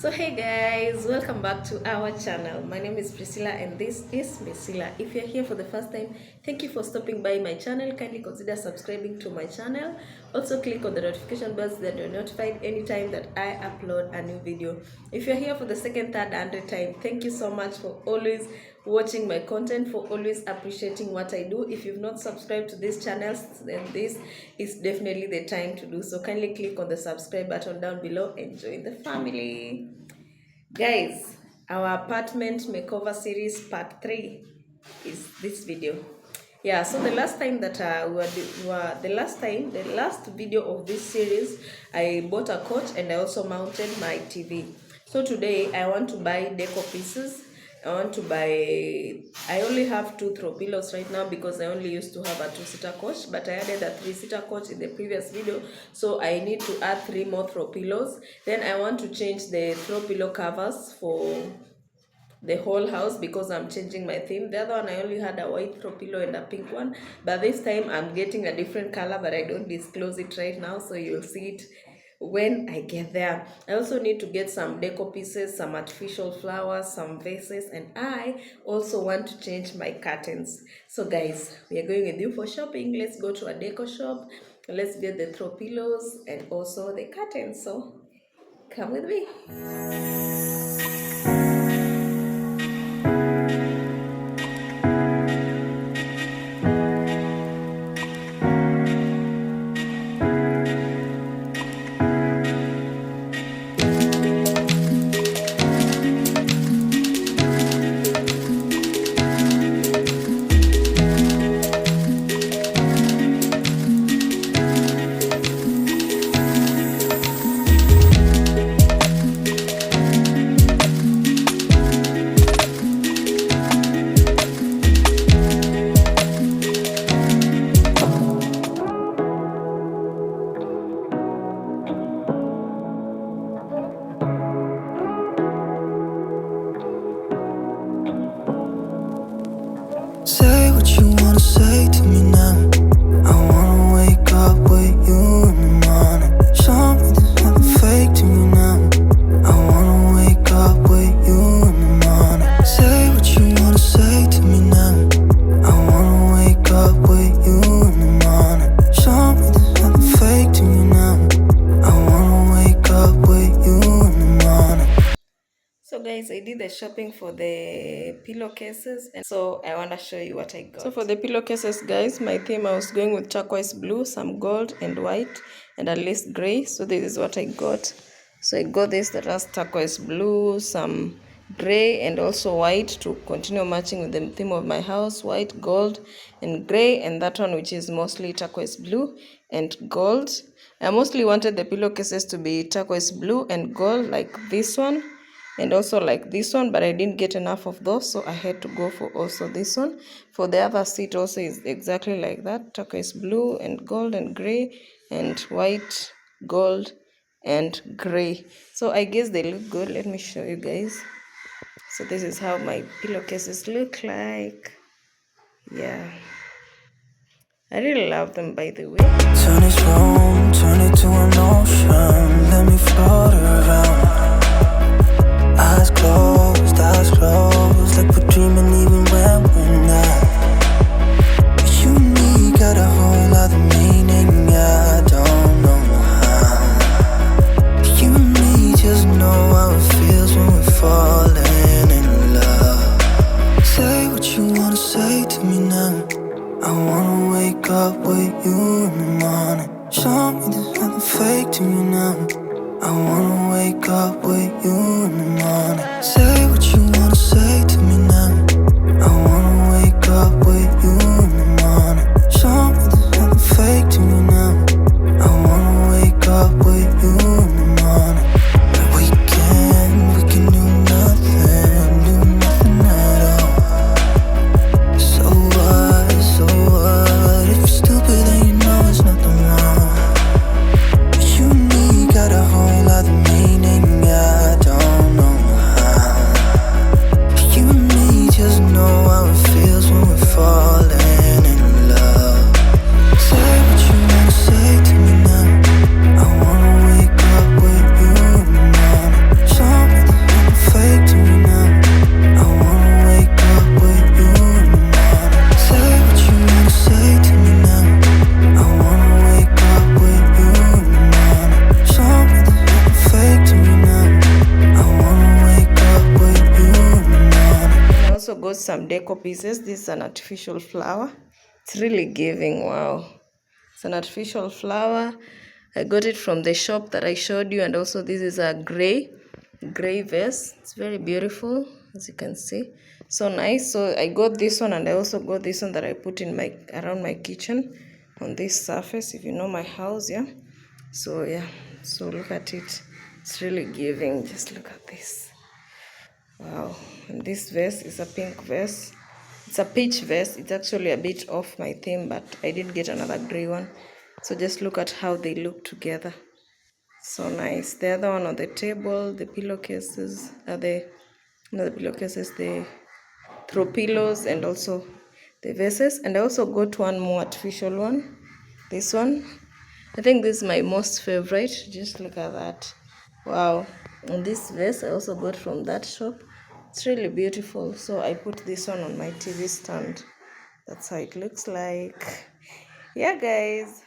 So hey guys, welcome back to our channel. My name is Priscilla and this is Priscilla. If you're here for the first time, thank you for stopping by my channel. Kindly consider subscribing to my channel. Also click on the notification bell so that you're notified anytime that I upload a new video. If you're here for the second, third, 100th time, thank you so much for always watching my content, for always appreciating what I do. If you've not subscribed to this channel, then this is definitely the time to do so. Kindly click on the subscribe button down below and join the family. Guys, our apartment makeover series part 3 is this video. Yeah, so the last time that the last video of this series, I bought a couch and I also mounted my TV. So today I want to buy decor pieces. I only have 2 throw pillows right now because I only used to have a 2-seater couch, but I added a 3-seater couch in the previous video, so I need to add 3 more throw pillows. Then I want to change the throw pillow covers for the whole house because I'm changing my theme. The other one I only had a white throw pillow and a pink one, but this time I'm getting a different color, but I don't disclose it right now, so you'll see it when I get there. I also need to get some decor pieces, some artificial flowers, some vases, and I also want to change my curtains. So guys, we are going with you for shopping. Let's go to a decor shop. Let's get the throw pillows and also the curtains. So come with me. Say what you wanna say to me now. I wanna wake up with you in the morning. Show me there's nothing fake to me now. I wanna wake up with you in the morning. Say what you wanna say to me now. I wanna wake up with you in the morning. Show me there's nothing fake to me now. I wanna wake up with you in the morning. So guys, I did the shopping for the pillowcases, and so I want to show you what I got. So for the pillowcases, guys, my theme, I was going with turquoise blue, some gold and white, and at least gray. So this is what I got. So I got this that has turquoise blue, some gray and also white to continue matching with the theme of my house: white, gold and gray, and that one which is mostly turquoise blue and gold. I mostly wanted the pillowcases to be turquoise blue and gold like this one, and also like this one, but I didn't get enough of those, so I had to go for also this one. For the other seat also is exactly like that: turquoise blue and gold and gray and white, gold and gray. So I guess they look good. Let me show you guys. So this is how my pillowcases look like. Yeah, I really love them, by the way. Turn this room, turn it to an ocean. Let me float around. Eyes closed, like we're dreaming even when we're not. You and me got a whole other meaning, I don't know how. You and me just know how it feels when we're falling in love. Say what you wanna say to me now. I wanna wake up with you in the morning. Show me there's nothing fake to me now. I wanna wake up with you in the morning. Say what you wanna say to me now. I wanna wake up with you in the morning. Show me there's nothing fake to me now. I wanna wake up with you in the morning. We can do nothing at all. So what? If you're stupid then you know there's nothing wrong. But you and me got a whole other meaning, I don't bought some deco pieces. This is an artificial flower. It's really giving. Wow. It's an artificial flower. I got it from the shop that I showed you, and also this is a gray vase. It's very beautiful, as you can see. So nice. So I got this one, and I also got this one that I put in my around my kitchen on this surface, if you know my house. Yeah. So yeah, so look at it. It's really giving. Just look at this. Wow. And this vase is a pink vase. It's a peach vase. It's actually a bit off my theme, but I did get another gray one. So just look at how they look together. So nice. The other one on the table, the pillowcases are the pillowcases, the throw pillows, and also the vases. And I also got one more artificial one. This one, I think this is my most favorite. Just look at that. Wow. And this vase I also got from that shop. It's really beautiful. So I put this one on my TV stand. That's how it looks like. Yeah, guys.